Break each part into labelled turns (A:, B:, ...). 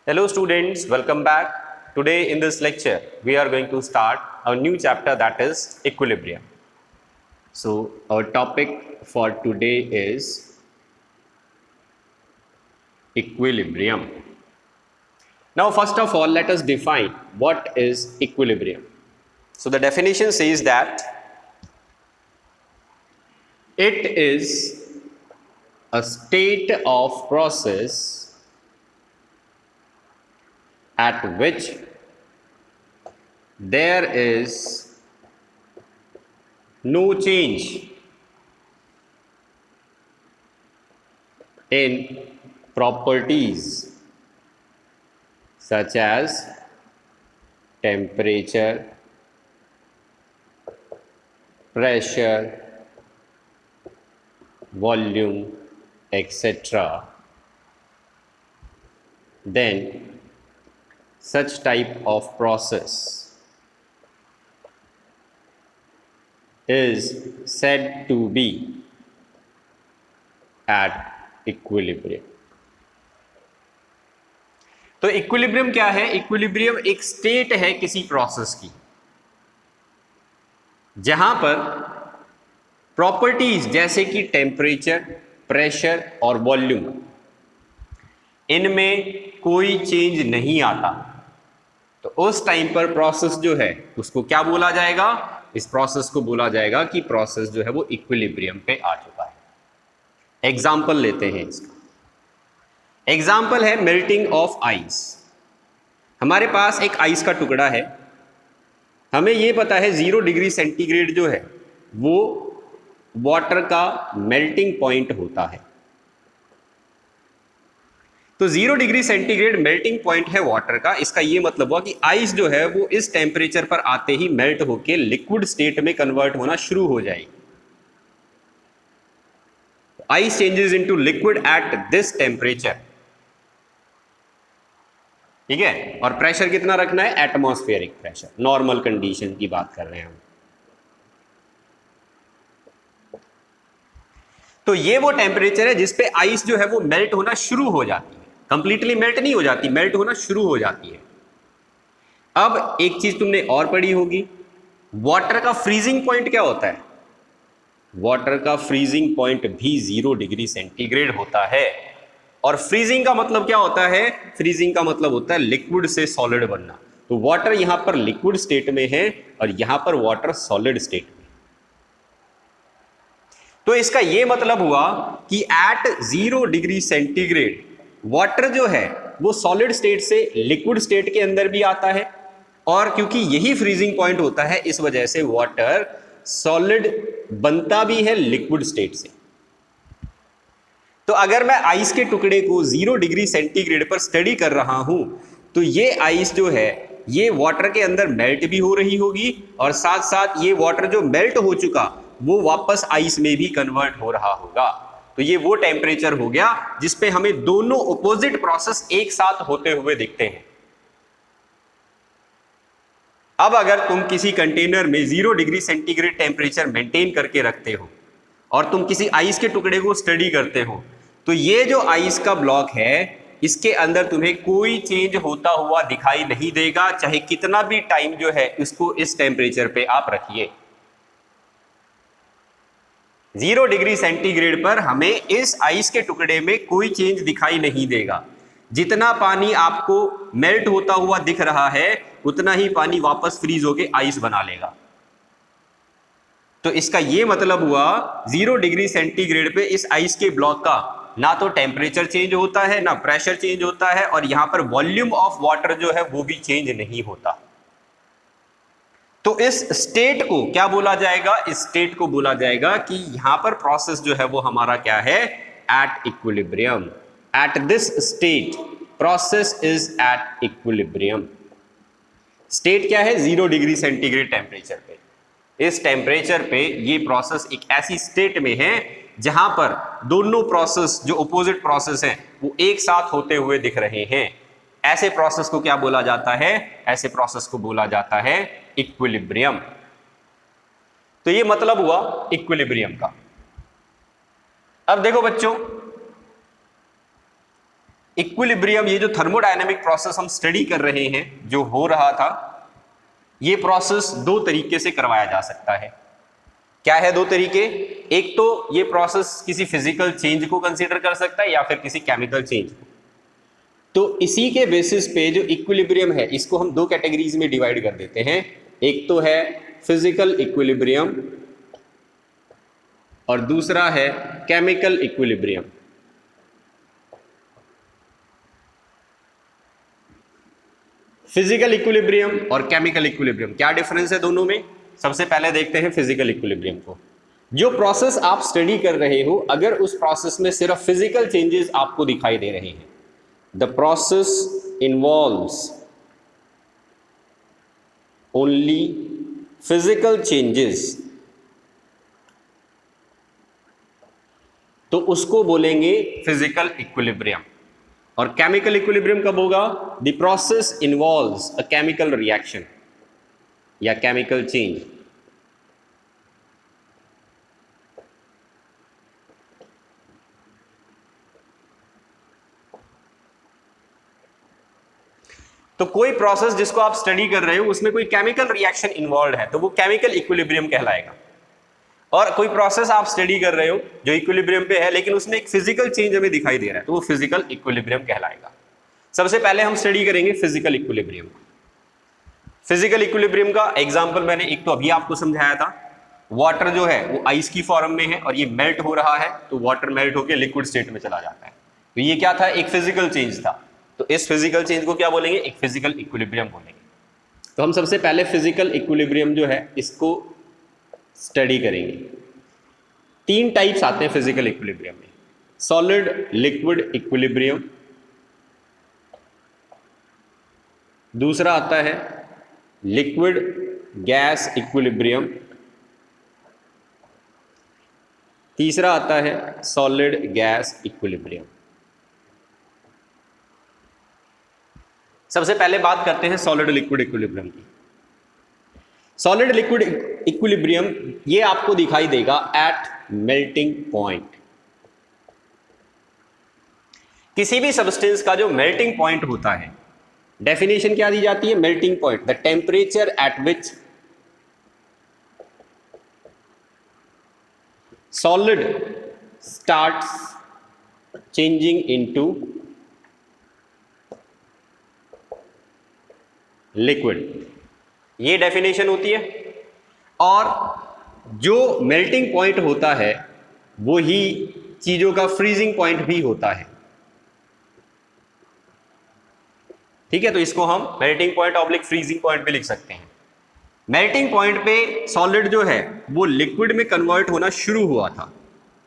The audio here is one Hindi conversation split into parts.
A: Hello students, welcome back. Today in this lecture, we are going to start a new chapter, that is equilibrium. So our topic for today is equilibrium. Now first of all, let us define what is equilibrium. So the definition says that it is a state of process at which there is no change in properties such as temperature, pressure, volume, etc. Then such type of process is said to be at equilibrium. तो इक्विलिब्रियम क्या है? इक्विलिब्रियम एक स्टेट है किसी प्रोसेस की जहां पर प्रॉपर्टीज जैसे कि टेम्परेचर, प्रेशर और वॉल्यूम, इनमें कोई चेंज नहीं आता. तो उस टाइम पर प्रोसेस जो है उसको क्या बोला जाएगा? इस प्रोसेस को बोला जाएगा कि प्रोसेस जो है वो इक्विलिब्रियम पे आ चुका है. एग्जाम्पल लेते हैं इसका. एग्जाम्पल है मेल्टिंग ऑफ आइस. हमारे पास एक आइस का टुकड़ा है. हमें यह पता है 0 डिग्री सेंटीग्रेड जो है वो वाटर का मेल्टिंग पॉइंट होता है. तो 0 डिग्री सेंटीग्रेड मेल्टिंग पॉइंट है वाटर का. इसका यह मतलब हुआ कि आइस जो है वो इस टेम्परेचर पर आते ही मेल्ट होकर लिक्विड स्टेट में कन्वर्ट होना शुरू हो जाएगी. Ice changes into liquid at this temperature. ठीक है. और प्रेशर कितना रखना है? एटमॉस्फेरिक प्रेशर, नॉर्मल कंडीशन की बात कर रहे हैं हम. तो ये वो टेम्परेचर है जिस पे आइस जो है वो मेल्ट होना शुरू हो जाती है. कंप्लीटली मेल्ट नहीं हो जाती, मेल्ट होना शुरू हो जाती है. अब एक चीज तुमने और पढ़ी होगी, वाटर का फ्रीजिंग पॉइंट क्या होता है? वाटर का फ्रीजिंग पॉइंट भी 0 डिग्री सेंटीग्रेड होता है. और फ्रीजिंग का मतलब क्या होता है? फ्रीजिंग का मतलब होता है लिक्विड से सॉलिड बनना. तो वाटर यहां पर लिक्विड स्टेट में है और यहां पर वाटर सॉलिड स्टेट में. तो इसका यह मतलब हुआ कि एट 0 डिग्री सेंटीग्रेड वाटर जो है वो सॉलिड स्टेट से लिक्विड स्टेट के अंदर भी आता है. और क्योंकि यही फ्रीजिंग पॉइंट होता है, इस वजह से वाटर सॉलिड बनता भी है लिक्विड स्टेट से. तो अगर मैं आइस के टुकड़े को 0 डिग्री सेंटीग्रेड पर स्टडी कर रहा हूं तो ये आइस जो है ये वाटर के अंदर मेल्ट भी हो रही होगी और साथ साथ ये वाटर जो मेल्ट हो चुका वो वापस आइस में भी कन्वर्ट हो रहा होगा. तो ये वो टेम्परेचर हो गया जिसपे हमें दोनों ऑपोजिट प्रोसेस एक साथ होते हुए दिखते हैं. अब अगर तुम किसी कंटेनर में 0 डिग्री सेंटीग्रेड टेम्परेचर मेंटेन करके रखते हो और तुम किसी आइस के टुकड़े को स्टडी करते हो तो ये जो आइस का ब्लॉक है इसके अंदर तुम्हें कोई चेंज होता हुआ दिखाई नहीं देगा, चाहे कितना भी टाइम जो है इसको इस टेम्परेचर पे आप रखिए. 0 डिग्री सेंटीग्रेड पर हमें इस आइस के टुकड़े में कोई चेंज दिखाई नहीं देगा. जितना पानी आपको मेल्ट होता हुआ दिख रहा है उतना ही पानी वापस फ्रीज होके आइस बना लेगा. तो इसका यह मतलब हुआ 0 डिग्री सेंटीग्रेड पे इस आइस के ब्लॉक का ना तो टेम्परेचर चेंज होता है, ना प्रेशर चेंज होता है, और यहां पर वॉल्यूम ऑफ वाटर जो है वो भी चेंज नहीं होता. तो इस स्टेट को क्या बोला जाएगा? इस स्टेट को बोला जाएगा कि यहां पर प्रोसेस जो है वो हमारा क्या है? At equilibrium. At this state process is at equilibrium. State क्या है? 0 डिग्री सेंटीग्रेड टेम्परेचर पे. इस टेम्परेचर पे ये प्रोसेस एक ऐसी स्टेट में है जहां पर दोनों प्रोसेस जो अपोजिट प्रोसेस हैं वो एक साथ होते हुए दिख रहे हैं. ऐसे प्रोसेस को क्या बोला जाता है? ऐसे प्रोसेस को बोला जाता है इक्विलिब्रियम. तो ये मतलब हुआ इक्विलिब्रियम का. अब देखो बच्चों, इक्विलिब्रियम, ये जो थर्मोडायनेमिक प्रोसेस हम स्टडी कर रहे हैं जो हो रहा था, ये प्रोसेस दो तरीके से करवाया जा सकता है। क्या है दो तरीके? एक तो ये प्रोसेस किसी फिजिकल चेंज को कंसीडर कर सकता है या फिर किसी केमिकल चेंज को। तो इसी के बेसिस पे जो इक्विलिब्रियम है इसको हम दो कैटेगरीज में डिवाइड कर देते हैं। एक तो है फिजिकल इक्विलिब्रियम और दूसरा है केमिकल इक्विलिब्रियम। फिजिकल इक्विलिब्रियम और केमिकल इक्विलिब्रियम, क्या डिफरेंस है दोनों में? सबसे पहले देखते हैं फिजिकल इक्विलिब्रियम को। जो प्रोसेस आप स्टडी कर रहे हो, अगर उस प्रोसेस में सिर्फ फिजिकल चेंजेस आपको दिखाई दे रहे हैं, the process involves only physical changes, तो उसको बोलेंगे फिजिकल इक्विलिब्रियम। और केमिकल इक्विलिब्रियम कब होगा? The process involves a chemical reaction या केमिकल चेंज। तो कोई प्रोसेस जिसको आप स्टडी कर रहे हो उसमें कोई केमिकल रिएक्शन इन्वॉल्व है तो वो केमिकल इक्विलिब्रियम कहलाएगा। और कोई प्रोसेस आप स्टडी कर रहे हो जो इक्विलिब्रियम पे है लेकिन उसमें एक फिजिकल चेंज हमें दिखाई दे रहा है तो वो फिजिकल इक्विलिब्रियम कहलाएगा। सबसे पहले हम स्टडी करेंगे फिजिकल इक्विलिब्रियम। फिजिकल इक्विलिब्रियम का एग्जांपल मैंने एक तो अभी आपको समझाया था। वाटर जो है वो आइस की फॉर्म में है और ये मेल्ट हो रहा है तो वाटर मेल्ट होकर लिक्विड स्टेट में चला जाता है। तो ये क्या था? एक फिजिकल चेंज था। तो इस फिजिकल चेंज को क्या बोलेंगे? एक फिजिकल इक्विलिब्रियम बोलेंगे। तो हम सबसे पहले फिजिकल इक्विलिब्रियम जो है इसको स्टडी करेंगे। तीन टाइप्स आते हैं फिजिकल इक्विलिब्रियम में। सॉलिड लिक्विड इक्विलिब्रियम, दूसरा आता है लिक्विड गैस इक्विलिब्रियम, तीसरा आता है सॉलिड गैस इक्विलिब्रियम। सबसे पहले बात करते हैं सॉलिड लिक्विड इक्विलिब्रियम की। सॉलिड लिक्विड इक्विलिब्रियम ये आपको दिखाई देगा एट मेल्टिंग पॉइंट। किसी भी सब्सटेंस का जो मेल्टिंग पॉइंट होता है, डेफिनेशन क्या दी जाती है? Melting point, the temperature at which solid starts changing into liquid, ये डेफिनेशन होती है। और जो मेल्टिंग पॉइंट होता है वो ही चीजों का फ्रीजिंग पॉइंट भी होता है। ठीक है, तो इसको हम melting point oblique freezing point भी लिख सकते हैं। मेल्टिंग पॉइंट पे सॉलिड जो है वो लिक्विड में कन्वर्ट होना शुरू हुआ था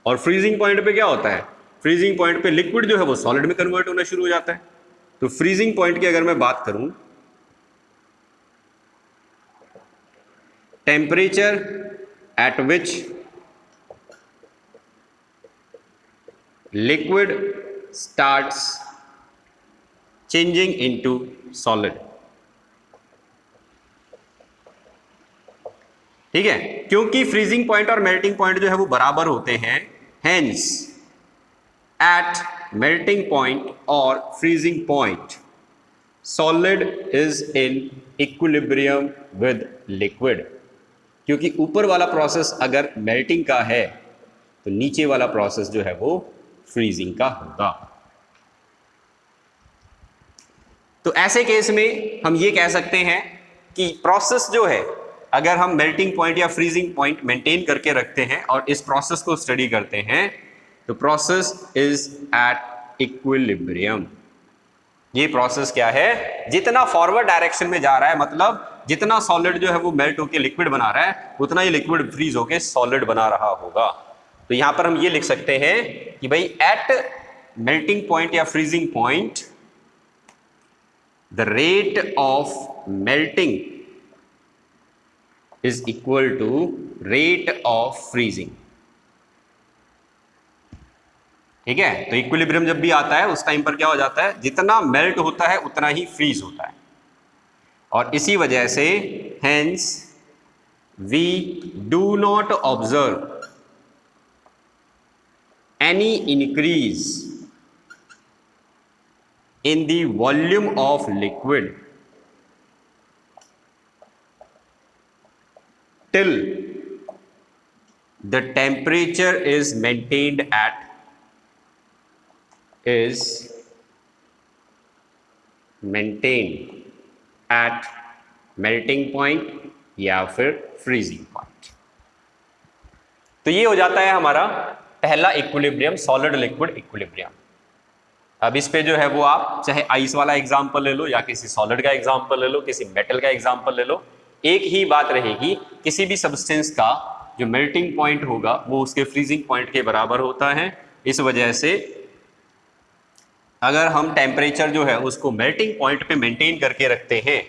A: और फ्रीजिंग पॉइंट पे क्या होता है? फ्रीजिंग पॉइंट पे लिक्विड जो है वो सॉलिड में कन्वर्ट होना शुरू हो जाता है। तो फ्रीजिंग पॉइंट की अगर मैं बात करूं, temperature at which liquid starts changing into solid. ठीक है, क्योंकि फ्रीजिंग पॉइंट और मेल्टिंग पॉइंट जो है वो बराबर होते हैं, हेंस एट मेल्टिंग पॉइंट और freezing point solid is in equilibrium with liquid. क्योंकि ऊपर वाला प्रोसेस अगर मेल्टिंग का है तो नीचे वाला प्रोसेस जो है वो फ्रीजिंग का होगा। तो ऐसे केस में हम ये कह सकते हैं कि प्रोसेस जो है, अगर हम मेल्टिंग पॉइंट या फ्रीजिंग पॉइंट मेंटेन करके रखते हैं और इस प्रोसेस को स्टडी करते हैं तो प्रोसेस इज एट इक्विलिब्रियम। ये प्रोसेस क्या है? जितना फॉरवर्ड डायरेक्शन में जा रहा है, मतलब जितना सॉलिड जो है वो मेल्ट होकर लिक्विड बना रहा है उतना ही लिक्विड फ्रीज होकर सॉलिड बना रहा होगा। तो यहां पर हम ये लिख सकते हैं कि भाई एट मेल्टिंग पॉइंट या freezing point the rate of melting is equal to rate of freezing। ठीक है, तो इक्विलिब्रियम जब भी आता है उस टाइम पर क्या हो जाता है? जितना मेल्ट होता है उतना ही फ्रीज होता है। और इसी वजह से hence we do not observe any increase in the volume of liquid till the temperature is maintained at melting point या फिर freezing point। तो ये हो जाता है हमारा पहला इक्विलिब्रियम, सॉलिड लिक्विड इक्विलिब्रियम। अब इस पे जो है वो आप चाहे आइस वाला एग्जांपल ले लो या किसी सॉलिड का एग्जांपल ले लो, किसी मेटल का एग्जांपल ले लो, एक ही बात रहेगी, किसी भी सब्सटेंस का जो मेल्टिंग पॉइंट होगा वो उसके फ्रीजिंग पॉइंट के बराबर होता है। इस वजह से अगर हम टेम्परेचर जो है उसको मेल्टिंग पॉइंट पे मेंटेन करके रखते हैं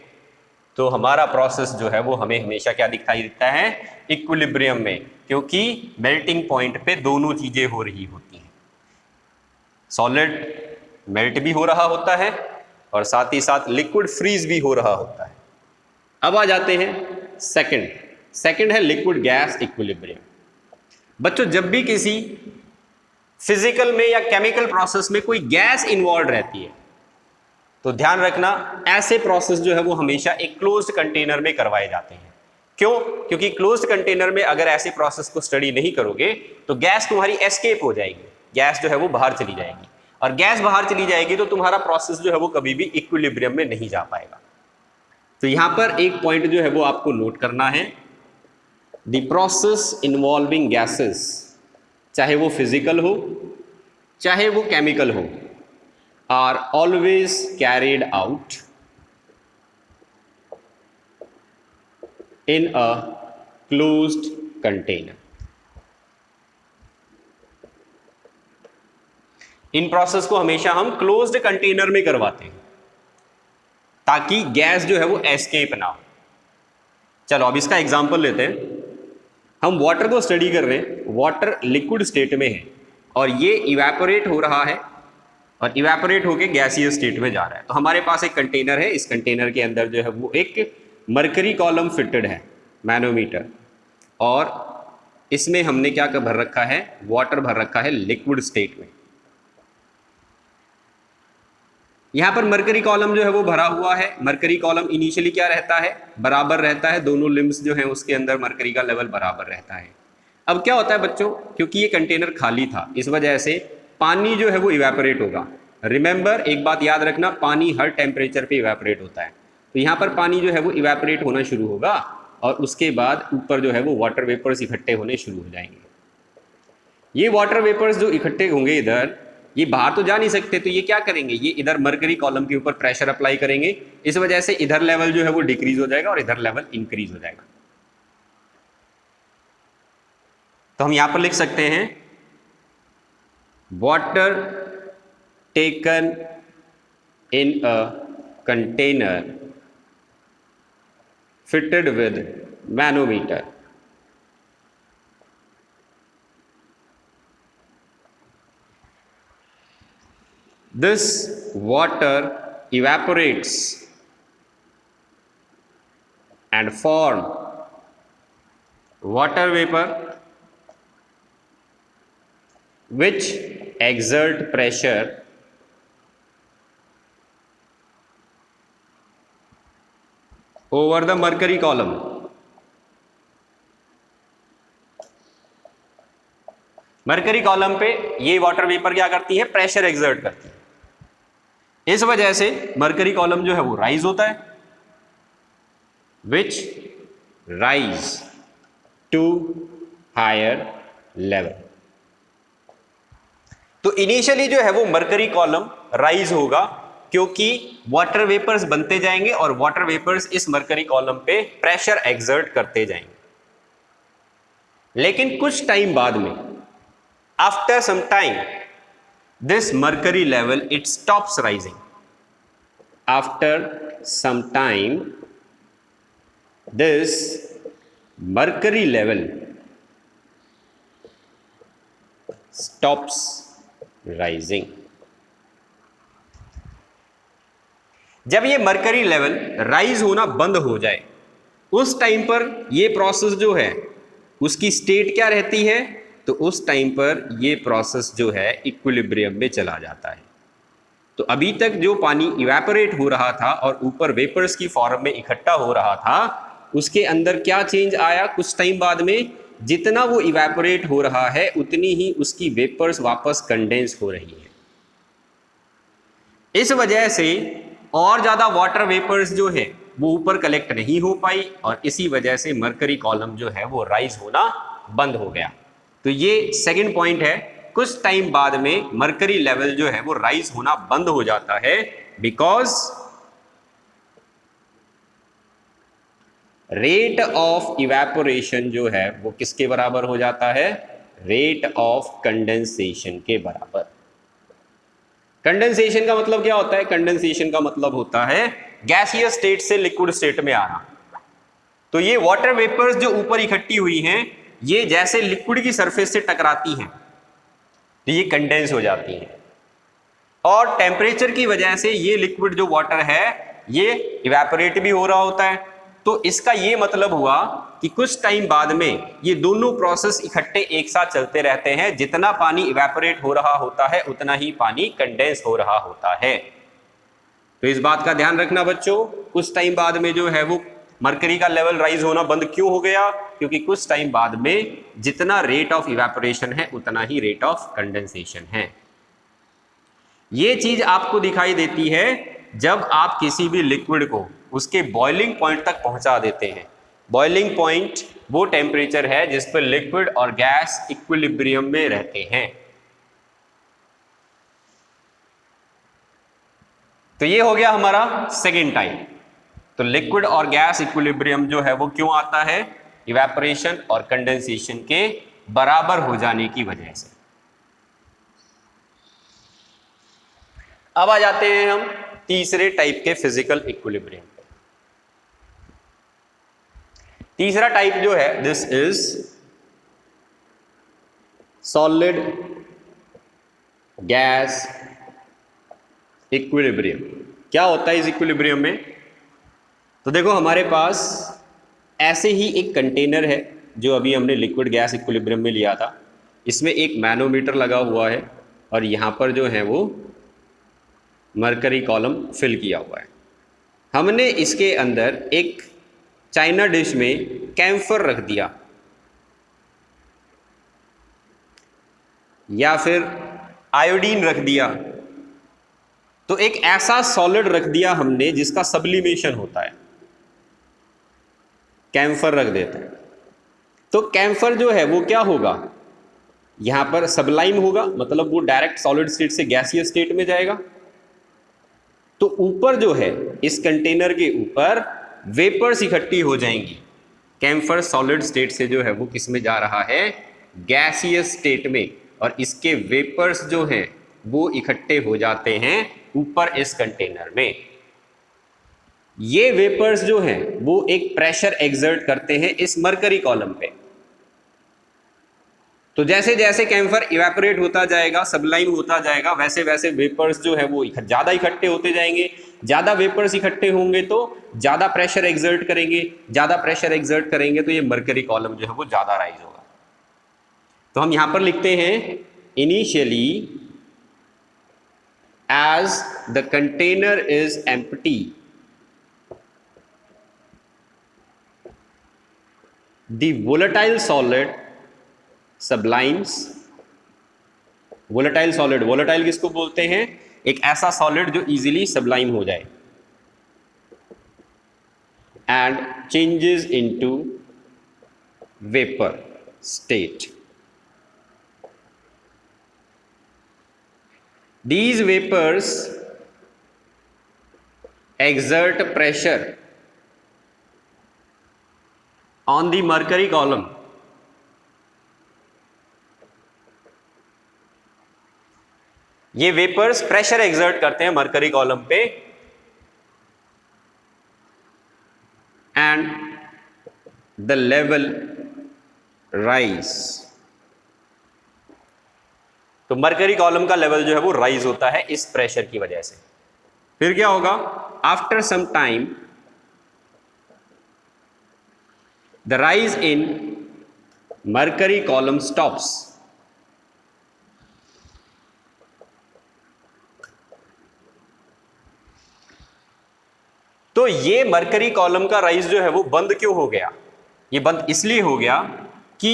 A: तो हमारा प्रोसेस जो है वो हमें हमेशा क्या दिखाई देता है, इक्विलिब्रियम में, क्योंकि मेल्टिंग पॉइंट पे दोनों चीजें हो रही होती हैं। सॉलिड मेल्ट भी हो रहा होता है और साथ ही साथ लिक्विड फ्रीज भी हो रहा होता है। अब आ जाते हैं सेकंड है लिक्विड गैस इक्विलिब्रियम। बच्चों, जब भी किसी फिजिकल में या केमिकल प्रोसेस में कोई गैस इन्वॉल्व रहती है तो ध्यान रखना, ऐसे प्रोसेस जो है वो हमेशा एक क्लोज्ड कंटेनर में करवाए जाते हैं। क्यों? क्योंकि क्लोज्ड कंटेनर में अगर ऐसे प्रोसेस को स्टडी नहीं करोगे तो गैस तुम्हारी एस्केप हो जाएगी, गैस जो है वो बाहर चली जाएगी, और गैस बाहर चली जाएगी तो तुम्हारा प्रोसेस जो है वो कभी भी इक्विलिब्रियम में नहीं जा पाएगा। तो यहां पर एक पॉइंट जो है वो आपको नोट करना है, द प्रोसेस इन्वॉल्विंग गैसेस, चाहे वो फिजिकल हो चाहे वो केमिकल हो, are always carried out in a closed container. इन प्रोसेस को हमेशा हम क्लोज्ड कंटेनर में करवाते हैं ताकि गैस जो है वो एस्केप ना हो। चलो अब इसका एग्जांपल लेते हैं। हम वाटर को स्टडी कर रहे हैं, वाटर लिक्विड स्टेट में है और ये इवेपोरेट हो रहा है और इवेपोरेट होके गैसियस स्टेट में जा रहा है। तो हमारे पास एक कंटेनर है, इस कंटेनर के अंदर जो है वो एक मरकरी कॉलम फिटेड है, मैनोमीटर, और इसमें हमने क्या भर रखा है, वाटर भर रखा है लिक्विड स्टेट में। यहां पर मरकरी कॉलम जो है वो भरा हुआ है। मरकरी कॉलम इनिशियली क्या रहता है, बराबर रहता है, दोनों लिम्स जो हैं उसके अंदर मरकरी का लेवल बराबर रहता है। अब क्या होता है बच्चों, क्योंकि ये कंटेनर खाली था इस वजह से पानी जो है वो इवेपोरेट होगा। रिमेंबर, एक बात याद रखना, पानी हर टेम्परेचर पे इवेपोरेट होता है। तो यहाँ पर पानी जो है वो इवेपोरेट होना शुरू होगा और उसके बाद ऊपर जो है वो वाटर वेपर्स इकट्ठे होने शुरू हो जाएंगे। ये वाटर वेपर्स जो इकट्ठे होंगे इधर, ये बाहर तो जा नहीं सकते, तो ये क्या करेंगे, ये इधर मरकरी कॉलम के ऊपर प्रेशर अप्लाई करेंगे। इस वजह से इधर लेवल जो है वो डिक्रीज हो जाएगा और इधर लेवल इंक्रीज हो जाएगा। तो हम यहां पर लिख सकते हैं, water taken in a container fitted with manometer this water evaporates and form water vapor which exert pressure over the mercury column। Mercury column पे ये वाटर वेपर क्या करती है, प्रेशर एक्सर्ट करती है। इस वजह से मरकरी कॉलम जो है वो राइज होता है, विच राइज टू हायर लेवल। तो इनिशियली जो है वो मरकरी कॉलम राइज होगा क्योंकि वाटर वेपर्स बनते जाएंगे और वाटर वेपर्स इस मरकरी कॉलम पे प्रेशर एक्सर्ट करते जाएंगे। लेकिन कुछ टाइम बाद में, after some time, this mercury level it stops rising. After some time this mercury level stops rising. जब ये मरकरी लेवल राइज होना बंद हो जाए उस टाइम पर ये प्रोसेस जो है उसकी स्टेट क्या रहती है, तो उस टाइम पर ये प्रोसेस जो है इक्विलिब्रियम में चला जाता है। तो अभी तक जो पानी इवेपोरेट हो रहा था और ऊपर वेपर्स की फॉर्म में इकट्ठा हो रहा था, उसके अंदर क्या चेंज आया कुछ टाइम बाद में? जितना वो इवेपोरेट हो रहा है उतनी ही उसकी वेपर्स वापस कंडेंस हो रही है। इस वजह से और ज़्यादा वाटर वेपर्स जो है वो ऊपर कलेक्ट नहीं हो पाई और इसी वजह से मरकरी कॉलम जो है वो राइज होना बंद हो गया। तो ये सेकंड पॉइंट है, कुछ टाइम बाद में मरकरी लेवल जो है वो राइज होना बंद हो जाता है बिकॉज रेट ऑफ इवेपोरेशन जो है वो किसके बराबर हो जाता है? रेट ऑफ कंडेंसेशन के बराबर। कंडेंसेशन का मतलब क्या होता है? कंडेंसेशन का मतलब होता है गैसियस स्टेट से लिक्विड स्टेट में आना। तो ये वाटर वेपर्स जो ऊपर इकट्ठी हुई हैं, ये जैसे लिक्विड की सरफेस से टकराती हैं तो ये कंडेंस हो जाती हैं और टेम्परेचर की वजह से ये लिक्विड जो वाटर है ये इवेपोरेट भी हो रहा होता है। तो इसका ये मतलब हुआ कि कुछ टाइम बाद में ये दोनों प्रोसेस इकट्ठे एक साथ चलते रहते हैं। जितना पानी इवेपोरेट हो रहा होता है उतना ही पानी कंडेंस हो रहा होता है। तो इस बात का ध्यान रखना बच्चों, कुछ टाइम बाद में जो है वो मरकरी का लेवल राइज होना बंद क्यों हो गया? क्योंकि कुछ टाइम बाद में जितना रेट ऑफ इवेपोरेशन है उतना ही रेट ऑफ कंडेंसेशन है। ये चीज आपको दिखाई देती है जब आप किसी भी लिक्विड को उसके बॉइलिंग पॉइंट तक पहुंचा देते हैं। बॉइलिंग पॉइंट वो टेम्परेचर है जिस पर लिक्विड और गैस इक्विलिब्रियम में रहते हैं। तो ये हो गया हमारा सेकेंड टाइप। तो लिक्विड और गैस इक्विलिब्रियम जो है वो क्यों आता है? इवेपोरेशन और कंडेंसेशन के बराबर हो जाने की वजह से। अब आ जाते हैं हम तीसरे टाइप के फिजिकल इक्विलिब्रियम। तीसरा टाइप जो है this is solid gas equilibrium. क्या होता है इस इक्विलिब्रियम में? तो देखो हमारे पास ऐसे ही एक कंटेनर है जो अभी हमने लिक्विड गैस इक्विलिब्रियम में लिया था। इसमें एक मैनोमीटर लगा हुआ है और यहाँ पर जो है वो मरकरी कॉलम फिल किया हुआ है। हमने इसके अंदर एक चाइना डिश में कैम्फर रख दिया या फिर आयोडीन रख दिया, तो एक ऐसा सॉलिड रख दिया हमने जिसका सब्लिमेशन होता है, कैम्फर रख देते हैं। तो कैम्फर जो है वो क्या होगा? यहां पर सबलाइम होगा, मतलब वो डायरेक्ट सॉलिड स्टेट से गैसियस स्टेट में जाएगा। तो ऊपर जो है इस कंटेनर के ऊपर वेपर्स इकट्ठी हो जाएंगी। कैम्फर सॉलिड स्टेट से जो है वो किस में जा रहा है? गैसियस स्टेट में, और इसके वेपर्स जो हैं वो इकट्ठे हो जाते हैं ऊपर इस कंटेनर में। ये वेपर्स जो हैं वो एक प्रेशर एक्सर्ट करते हैं इस मरकरी कॉलम पे। तो जैसे जैसे कैम्फर इवेपोरेट होता जाएगा, सबलाइम होता जाएगा, वैसे वैसे वेपर्स जो है वो ज़्यादा इकट्ठे होते जाएंगे। ज़्यादा वेपर्स इकट्ठे होंगे तो ज़्यादा प्रेशर एक्सर्ट करेंगे, ज़्यादा प्रेशर एक्सर्ट करेंगे तो ये मरकरी कॉलम जो है वो ज़्यादा राइज होगा। तो हम यहाँ पर लिखते हैं initially as the container is empty the volatile solid sublimes. Volatile solid, volatile किसको बोलते हैं? एक ऐसा सॉलिड जो इजीली सब्लाइम हो जाए। And changes into vapour state. These vapors exert pressure on the mercury column. ये वेपर्स प्रेशर एक्सर्ट करते हैं मरकरी कॉलम पे एंड द लेवल राइज। तो मरकरी कॉलम का लेवल जो है वो राइज होता है इस प्रेशर की वजह से। फिर क्या होगा? After some time the rise in mercury column stops. तो ये मरकरी कॉलम का राइज जो है वो बंद क्यों हो गया? ये बंद इसलिए हो गया कि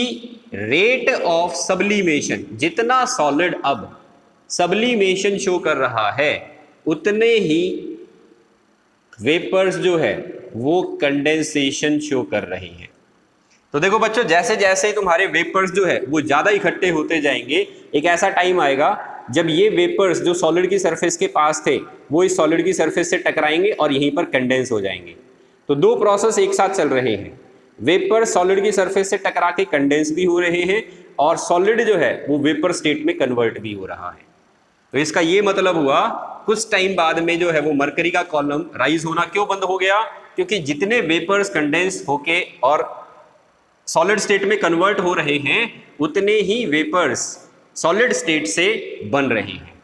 A: रेट ऑफ सब्लिमेशन, जितना सॉलिड अब सब्लिमेशन शो कर रहा है उतने ही वेपर्स जो है वो कंडेंसेशन शो कर रही हैं। तो देखो बच्चों, जैसे जैसे तुम्हारे वेपर्स जो है वो ज्यादा इकट्ठे होते जाएंगे, एक ऐसा टाइम आएगा जब ये वेपर्स जो सॉलिड की सरफेस के पास थे वो इस सॉलिड की सरफेस से टकराएंगे और यहीं पर कंडेंस हो जाएंगे। तो दो प्रोसेस एक साथ चल रहे हैं, वेपर सॉलिड की सरफेस से टकरा के कंडेंस भी हो रहे हैं और सॉलिड जो है वो वेपर स्टेट में कन्वर्ट भी हो रहा है। तो इसका ये मतलब हुआ कुछ टाइम बाद में जो है वो मरकरी का कॉलम राइज होना क्यों बंद हो गया? क्योंकि जितने वेपर्स कंडेंस होके और सॉलिड स्टेट में कन्वर्ट हो रहे हैं उतने ही वेपर्स सॉलिड स्टेट से बन रहे हैं।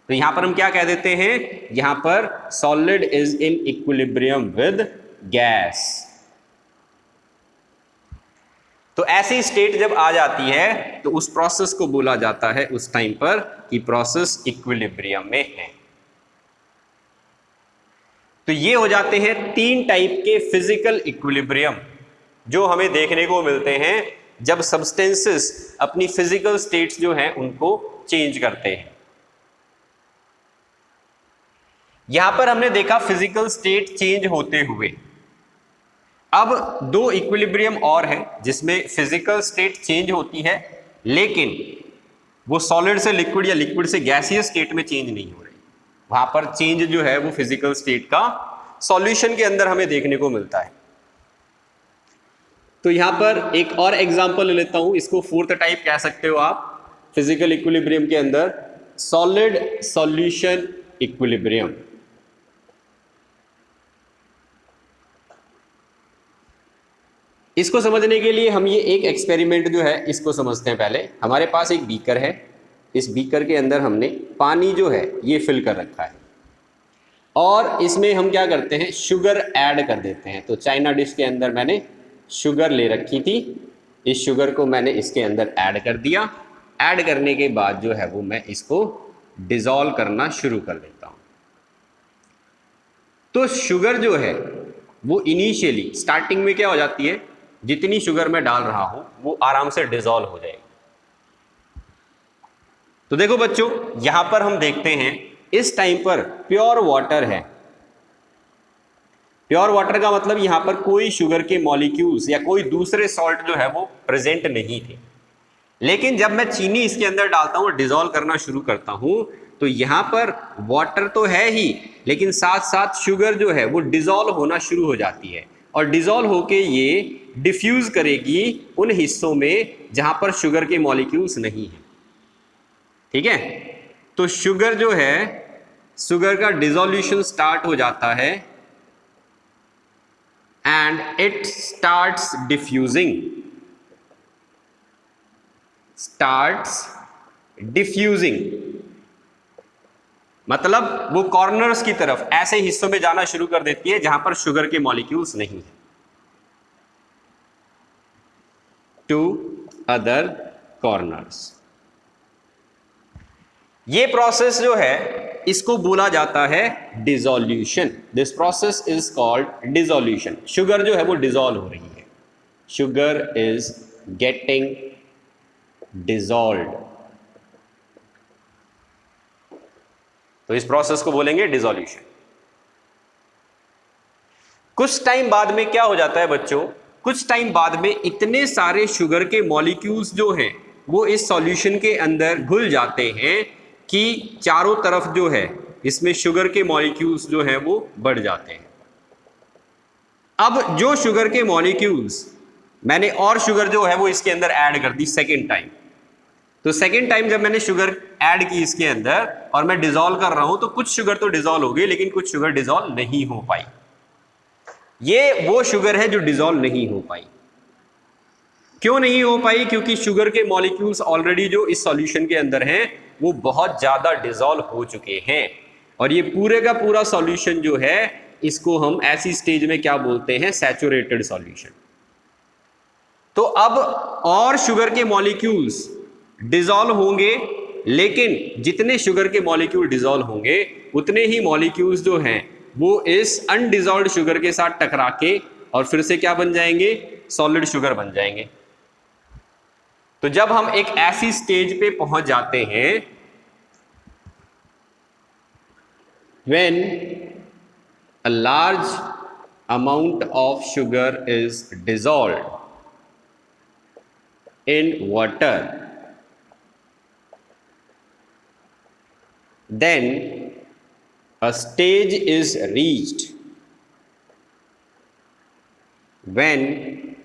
A: तो यहां पर हम क्या कह देते हैं? यहां पर solid is in equilibrium with gas. तो ऐसी स्टेट जब आ जाती है तो उस प्रोसेस को बोला जाता है उस टाइम पर कि प्रोसेस इक्विलिब्रियम में है। तो ये हो जाते हैं तीन टाइप के फिजिकल इक्विलिब्रियम जो हमें देखने को मिलते हैं जब सब्सटेंसेस अपनी फिजिकल स्टेट्स जो हैं उनको चेंज करते हैं। यहां पर हमने देखा फिजिकल स्टेट चेंज होते हुए। अब दो इक्विलिब्रियम और है जिसमें फिजिकल स्टेट चेंज होती है लेकिन वो सॉलिड से लिक्विड या लिक्विड से गैसियस स्टेट में चेंज नहीं हो रही। वहां पर चेंज जो है वो फिजिकल स्टेट का सॉल्यूशन के अंदर हमें देखने को मिलता है। तो यहां पर एक और एग्जांपल ले लेता हूं, इसको फोर्थ टाइप कह सकते हो आप फिजिकल इक्विलिब्रियम के अंदर, सॉलिड सॉल्यूशन इक्विलिब्रियम। इसको समझने के लिए हम ये एक एक्सपेरिमेंट जो है इसको समझते हैं। पहले हमारे पास एक बीकर है, इस बीकर के अंदर हमने पानी जो है ये फिल कर रखा है और इसमें हम क्या करते हैं, शुगर ऐड कर देते हैं। तो चाइना डिश के अंदर मैंने शुगर ले रखी थी, इस शुगर को मैंने इसके अंदर ऐड कर दिया। ऐड करने के बाद जो है वो मैं इसको डिसॉल्व करना शुरू कर देता हूं। तो शुगर जो है वो इनिशियली स्टार्टिंग में क्या हो जाती है, जितनी शुगर मैं डाल रहा हूं वो आराम से डिसॉल्व हो जाएगी। तो देखो बच्चों, यहां पर हम देखते हैं इस टाइम पर प्योर वाटर है। प्योर वाटर का मतलब यहां पर कोई शुगर के मॉलिक्यूल्स या कोई दूसरे सॉल्ट जो है वो प्रेजेंट नहीं थे। लेकिन जब मैं चीनी इसके अंदर डालता हूं, डिसॉल्व करना शुरू करता हूं, तो यहां पर वाटर तो है ही लेकिन साथ साथ शुगर जो है वो डिसॉल्व होना शुरू हो जाती है और डिसॉल्व होके ये डिफ्यूज करेगी उन हिस्सों में जहां पर शुगर के मॉलिक्यूल्स नहीं है। ठीक है, तो शुगर जो है, शुगर का डिसोल्यूशन स्टार्ट हो जाता है एंड इट स्टार्ट्स डिफ्यूजिंग, मतलब वो कॉर्नर्स की तरफ ऐसे हिस्सों में जाना शुरू कर देती है जहां पर शुगर के मॉलिक्यूल्स नहीं है, टू अदर कॉर्नर्स। ये प्रोसेस जो है इसको बोला जाता है dissolution. This process is called dissolution. Sugar जो है वो डिसॉल्व हो रही है, शुगर इज गेटिंग डिसॉल्व्ड। तो इस प्रोसेस को बोलेंगे डिसोल्यूशन। कुछ टाइम बाद में क्या हो जाता है बच्चों, कुछ टाइम बाद में इतने सारे शुगर के मॉलिक्यूल्स जो हैं वो इस सॉल्यूशन के अंदर घुल जाते हैं कि चारों तरफ जो है इसमें शुगर के मॉलिक्यूल्स जो हैं वो बढ़ जाते हैं। अब जो शुगर के मॉलिक्यूल्स मैंने और शुगर जो है वो इसके अंदर ऐड कर दी सेकेंड टाइम। तो सेकेंड टाइम जब मैंने शुगर ऐड की इसके अंदर और मैं डिसॉल्व कर रहा हूं तो कुछ शुगर तो डिसॉल्व हो गई लेकिन कुछ शुगर डिसॉल्व नहीं हो पाई। ये वो शुगर है जो डिसॉल्व नहीं हो पाई। क्यों नहीं हो पाई? क्योंकि शुगर के मॉलिक्यूल्स ऑलरेडी जो इस सॉल्यूशन के अंदर हैं वो बहुत ज्यादा डिसॉल्व हो चुके हैं और ये पूरे का पूरा सॉल्यूशन जो है इसको हम ऐसी स्टेज में क्या बोलते हैं, सैचुरेटेड सॉल्यूशन। तो अब और शुगर के मॉलिक्यूल्स डिसॉल्व होंगे लेकिन जितने शुगर के मॉलिक्यूल डिसॉल्व होंगे उतने ही मॉलिक्यूल्स जो हैं वो इस अनडिजॉल्व्ड शुगर के साथ टकरा के और फिर से क्या बन जाएंगे, सॉलिड शुगर बन जाएंगे। तो जब हम एक ऐसी स्टेज पे पहुंच जाते हैं when a large amount of sugar is dissolved in water, then a stage is reached when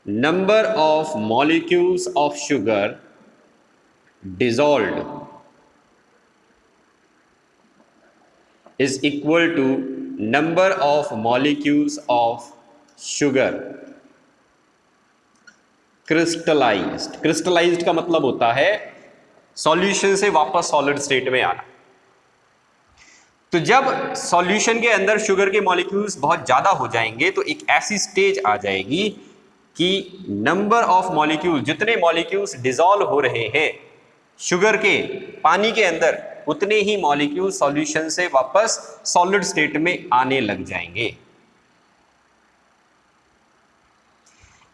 A: number of molecules of sugar dissolved is equal to number of molecules of sugar crystallized। crystallized का मतलब होता है सॉल्यूशन से वापस सॉलिड स्टेट में आना। तो जब सॉल्यूशन के अंदर शुगर के मॉलिक्यूल्स बहुत ज्यादा हो जाएंगे तो एक ऐसी स्टेज आ जाएगी कि नंबर ऑफ मॉलिक्यूल, जितने मॉलिक्यूल्स डिसॉल्व हो रहे हैं शुगर के पानी के अंदर, उतने ही मॉलिक्यूल सॉल्यूशन से वापस सॉलिड स्टेट में आने लग जाएंगे।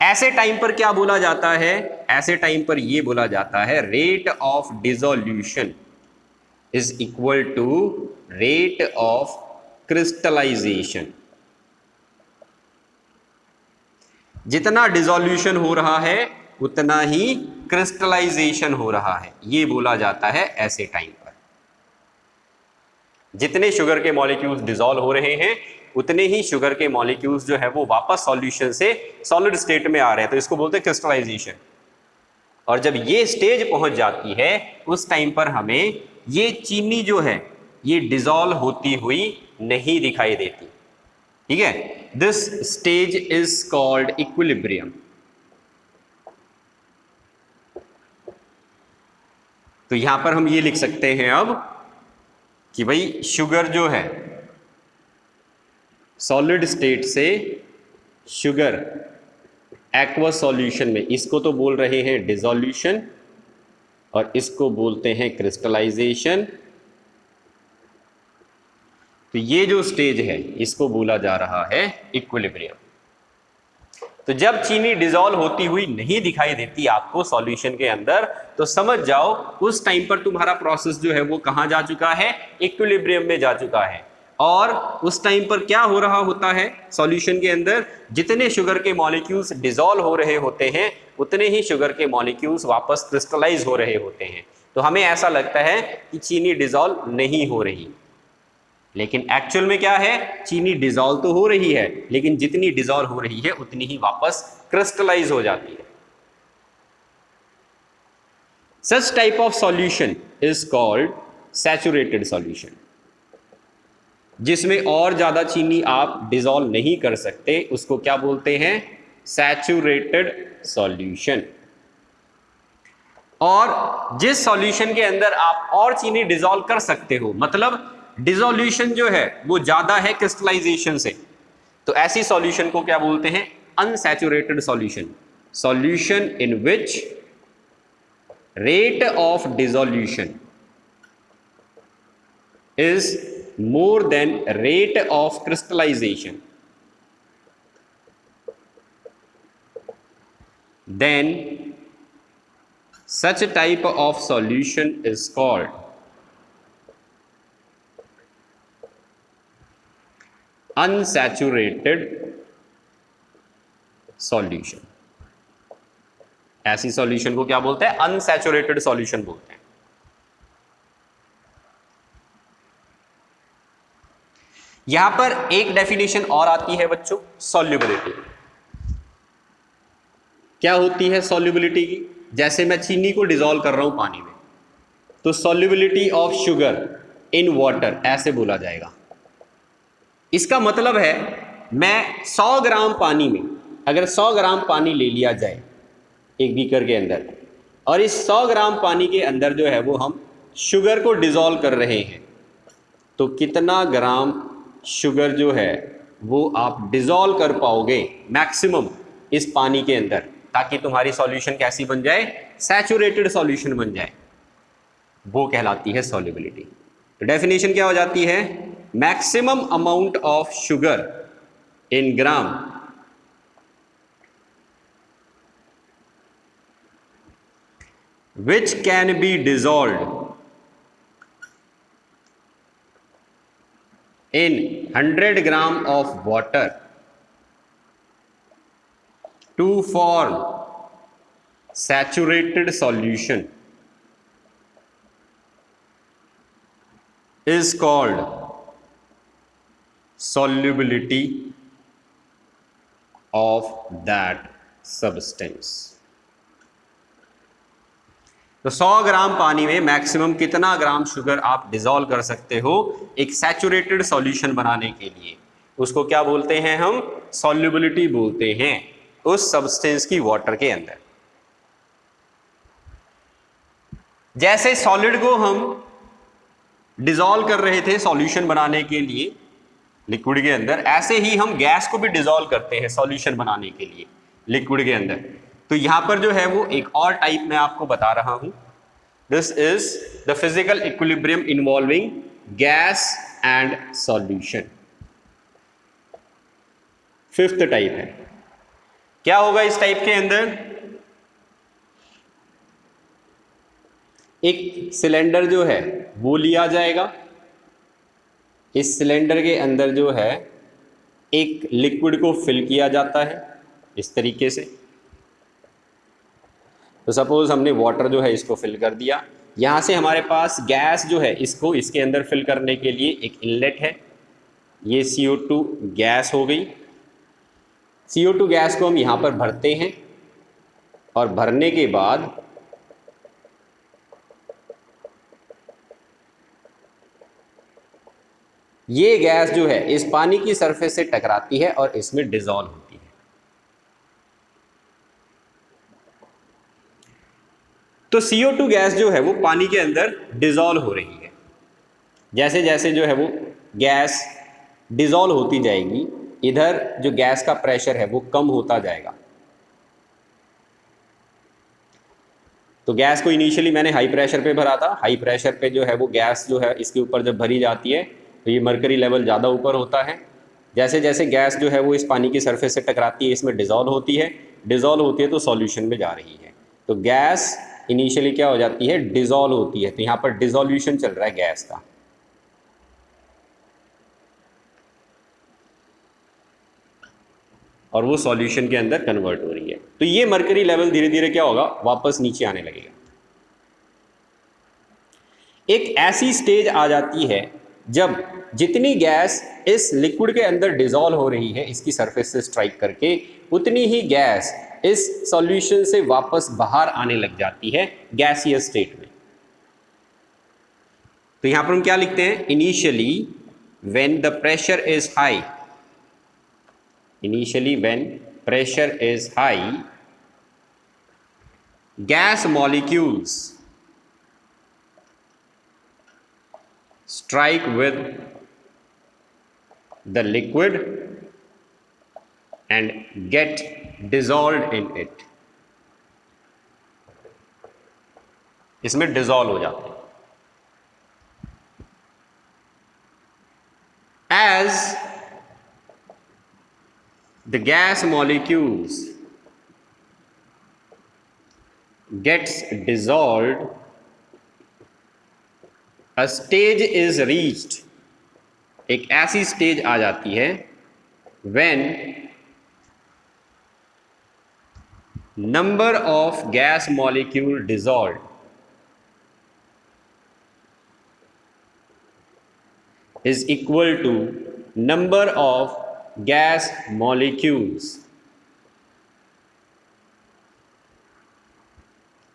A: ऐसे टाइम पर क्या बोला जाता है, ऐसे टाइम पर यह बोला जाता है rate of dissolution is equal to rate of crystallisation. जितना डिसोल्यूशन हो रहा है उतना ही क्रिस्टलाइजेशन हो रहा है, यह बोला जाता है ऐसे टाइम पर। जितने शुगर के मॉलिक्यूल्स डिसॉल्व हो रहे हैं उतने ही शुगर के मॉलिक्यूल्स जो है वो वापस सॉल्यूशन से सॉलिड स्टेट में आ रहे हैं, तो इसको बोलते हैं क्रिस्टलाइजेशन। और जब ये स्टेज पहुंच जाती है उस टाइम पर हमें ये चीनी जो है ये डिसॉल्व होती हुई नहीं दिखाई देती। ठीक है, this stage is called equilibrium. तो यहां पर हम ये लिख सकते हैं अब कि भाई शुगर जो है सॉलिड स्टेट से शुगर एक्वस सॉल्यूशन में, इसको तो बोल रहे हैं डिसोल्यूशन और इसको बोलते हैं क्रिस्टलाइजेशन। तो ये जो स्टेज है इसको बोला जा रहा है इक्विलिब्रियम। तो जब चीनी डिसॉल्व होती हुई नहीं दिखाई देती आपको सॉल्यूशन के अंदर, तो समझ जाओ उस टाइम पर तुम्हारा प्रोसेस जो है वो कहां जा चुका है, इक्विलिब्रियम में जा चुका है। और उस टाइम पर क्या हो रहा होता है सॉल्यूशन के अंदर, जितने शुगर के मॉलिक्यूल्स डिसॉल्व हो रहे होते हैं उतने ही शुगर के मॉलिक्यूल्स वापस क्रिस्टलाइज हो रहे होते हैं। तो हमें ऐसा लगता है कि चीनी डिसॉल्व नहीं हो रही, लेकिन एक्चुअल में क्या है, चीनी डिसॉल्व तो हो रही है लेकिन जितनी डिसॉल्व हो रही है उतनी ही वापस क्रिस्टलाइज हो जाती है। Such type of solution is called saturated solution, जिसमें और ज्यादा चीनी आप डिसॉल्व नहीं कर सकते, उसको क्या बोलते हैं, सैचुरेटेड सॉल्यूशन। और जिस सॉल्यूशन के अंदर आप और चीनी डिसॉल्व कर सकते हो, मतलब डिसोल्यूशन जो है वो ज्यादा है क्रिस्टलाइजेशन से, तो ऐसी सॉल्यूशन को क्या बोलते हैं, unsaturated solution. Solution in which rate of dissolution is more than rate of crystallization, then such a type of solution is called unsaturated solution। ऐसी सॉल्यूशन को क्या बोलते हैं, अनसैचुरेटेड सॉल्यूशन बोलते हैं। यहां पर एक डेफिनेशन और आती है बच्चों, सॉल्युबिलिटी। क्या होती है सॉल्युबिलिटी की, जैसे मैं चीनी को डिसॉल्व कर रहा हूं पानी में, तो solubility of sugar in water ऐसे बोला जाएगा। इसका मतलब है मैं 100 ग्राम पानी में, अगर 100 ग्राम पानी ले लिया जाए एक बीकर के अंदर, और इस 100 ग्राम पानी के अंदर जो है वो हम शुगर को डिसॉल्व कर रहे हैं, तो कितना ग्राम शुगर जो है वो आप डिसॉल्व कर पाओगे मैक्सिमम इस पानी के अंदर, ताकि तुम्हारी सॉल्यूशन कैसी बन जाए, सैचुरेटेड सॉल्यूशन बन जाए, वो कहलाती है सॉल्युबिलिटी। तो डेफिनेशन क्या हो जाती है, maximum amount of sugar in gram which can be dissolved in 100 gram of water to form saturated solution is called solubility of that substance। तो 100 ग्राम पानी में मैक्सिमम कितना ग्राम शुगर आप डिसॉल्व कर सकते हो एक सैचुरेटेड सॉल्यूशन बनाने के लिए, उसको क्या बोलते हैं हम, सॉल्युबिलिटी बोलते हैं उस सब्सटेंस की वाटर के अंदर। जैसे सॉलिड को हम डिसॉल्व कर रहे थे सॉल्यूशन बनाने के लिए लिक्विड के अंदर, ऐसे ही हम गैस को भी डिसॉल्व करते हैं सॉल्यूशन बनाने के लिए लिक्विड के अंदर। तो यहां पर जो है वो एक और टाइप मैं आपको बता रहा हूं, this is the physical equilibrium involving gas and solution. Fifth type है, क्या होगा इस टाइप के अंदर, एक सिलेंडर जो है वो लिया जाएगा, इस सिलेंडर के अंदर जो है एक लिक्विड को फिल किया जाता है इस तरीके से। तो सपोज हमने वाटर जो है इसको फिल कर दिया, यहां से हमारे पास गैस जो है इसको इसके अंदर फिल करने के लिए एक इनलेट है, ये CO2 गैस हो गई। CO2 गैस को हम यहां पर भरते हैं और भरने के बाद ये गैस जो है इस पानी की सरफेस से टकराती है और इसमें डिसॉल्व होती है। तो CO2 गैस जो है वो पानी के अंदर डिसॉल्व हो रही है, जैसे जैसे जो है वो गैस डिसॉल्व होती जाएगी इधर जो गैस का प्रेशर है वो कम होता जाएगा। तो गैस को इनिशियली मैंने हाई प्रेशर पे भरा था, हाई प्रेशर पे जो है वो गैस जो है इसके ऊपर जब भरी जाती है तो ये मरकरी लेवल ज़्यादा ऊपर होता है। जैसे जैसे गैस जो है वो इस पानी की सरफेस से टकराती है इसमें डिसॉल्व होती है, डिसॉल्व होती है तो सॉल्यूशन में जा रही है। तो गैस इनिशियली क्या हो जाती है, डिसॉल्व होती है। तो यहाँ पर डिसॉल्यूशन चल रहा है गैस का। और वो सॉल्यूशन के अंदर कन्वर्ट हो रही है। तो ये मरकरी लेवल धीरे धीरे क्या होगा, वापस नीचे आने लगेगा। एक ऐसी स्टेज आ जाती है जब जितनी गैस इस लिक्विड के अंदर डिसॉल्व हो रही है इसकी सरफेस से स्ट्राइक करके, उतनी ही गैस इस सॉल्यूशन से वापस बाहर आने लग जाती है गैसियस स्टेट में। तो यहां पर हम क्या लिखते हैं, initially when the pressure is high, initially when pressure is high, gas molecules strike with the liquid and get dissolved in it, इसमें डिसॉल्व हो जाते हैं। as the gas molecules gets dissolved, a stage is reached, एक ऐसी स्टेज आ जाती है when number of gas molecule dissolved is equal to number of gas molecules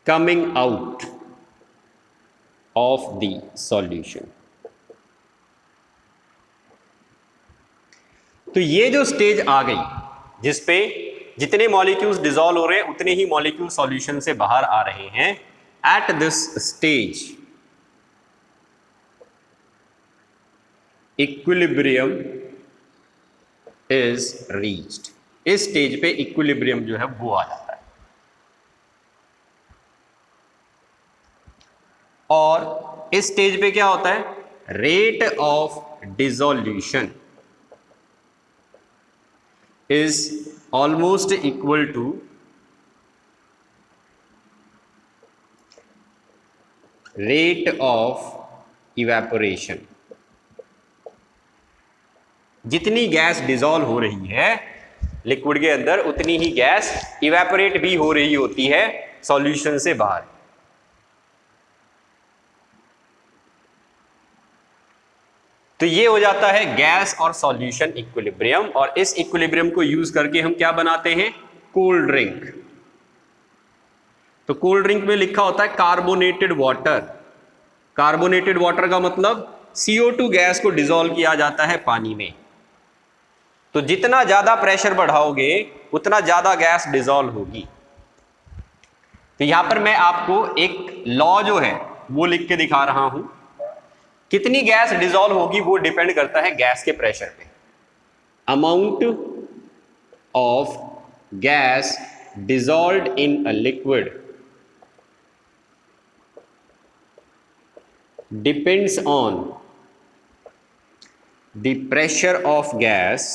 A: coming out of the solution। तो ये जो स्टेज आ गई जिसपे जितने मॉलिक्यूल्स डिसॉल्व हो रहे हैं उतने ही मॉलिक्यूल सॉल्यूशन से बाहर आ रहे हैं, at this stage equilibrium is reached, इस स्टेज पे इक्विलिब्रियम जो है वो आ जाता है। और इस स्टेज पे क्या होता है, rate of dissolution is almost equal to rate of evaporation। जितनी गैस डिसॉल्व हो रही है लिक्विड के अंदर उतनी ही गैस इवेपोरेट भी हो रही होती है सॉल्यूशन से बाहर। तो ये हो जाता है गैस और सॉल्यूशन इक्विलिब्रियम, और इस इक्विलिब्रियम को यूज करके हम क्या बनाते हैं, कोल्ड ड्रिंक। तो कोल्ड ड्रिंक में लिखा होता है कार्बोनेटेड वाटर। कार्बोनेटेड वाटर का मतलब CO2 गैस को डिसॉल्व किया जाता है पानी में। तो जितना ज्यादा प्रेशर बढ़ाओगे उतना ज्यादा गैस डिसॉल्व होगी। तो यहां पर मैं आपको एक लॉ जो है वो लिख के दिखा रहा हूं। कितनी गैस डिसॉल्व होगी वो डिपेंड करता है गैस के प्रेशर पे। Amount of gas dissolved in a liquid depends on the pressure of gas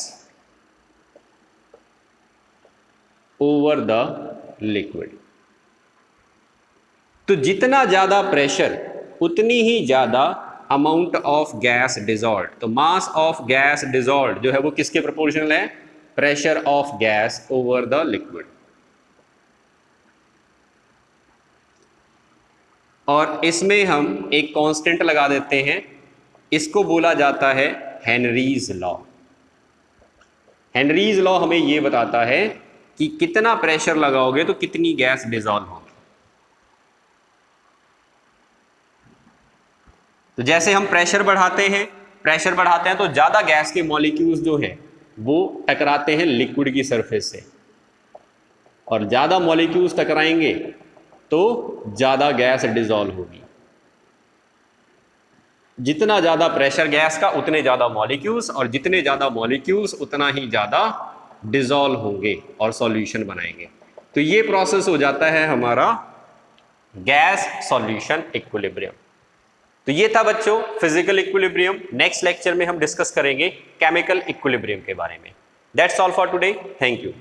A: over the liquid. तो जितना ज्यादा प्रेशर उतनी ही ज्यादा अमाउंट ऑफ गैस डिसॉल्व्ड। तो मास ऑफ गैस डिसॉल्व्ड जो है वो किसके प्रोपोर्शनल है, pressure of gas over the liquid. और इसमें हम एक कांस्टेंट लगा देते हैं, इसको बोला जाता है हेनरीज लॉ। हेनरीज लॉ हमें यह बताता है कि कितना प्रेशर लगाओगे तो कितनी गैस डिसॉल्व होगी। तो जैसे हम प्रेशर बढ़ाते हैं तो ज्यादा गैस के मॉलिक्यूल्स जो है वो टकराते हैं लिक्विड की सरफेस से, और ज्यादा मॉलिक्यूल्स टकराएंगे तो ज्यादा गैस डिसॉल्व होगी। जितना ज्यादा प्रेशर गैस का उतने ज्यादा मॉलिक्यूल्स, और जितने ज्यादा मॉलिक्यूल्स उतना ही ज्यादा डिसॉल्व होंगे और सॉल्यूशन बनाएंगे। तो ये प्रोसेस हो जाता है हमारा गैस सॉल्यूशन इक्विलिब्रियम। तो ये था बच्चों फिजिकल इक्विलिब्रियम। नेक्स्ट लेक्चर में हम डिस्कस करेंगे केमिकल इक्विलिब्रियम के बारे में। That's all for today, thank you.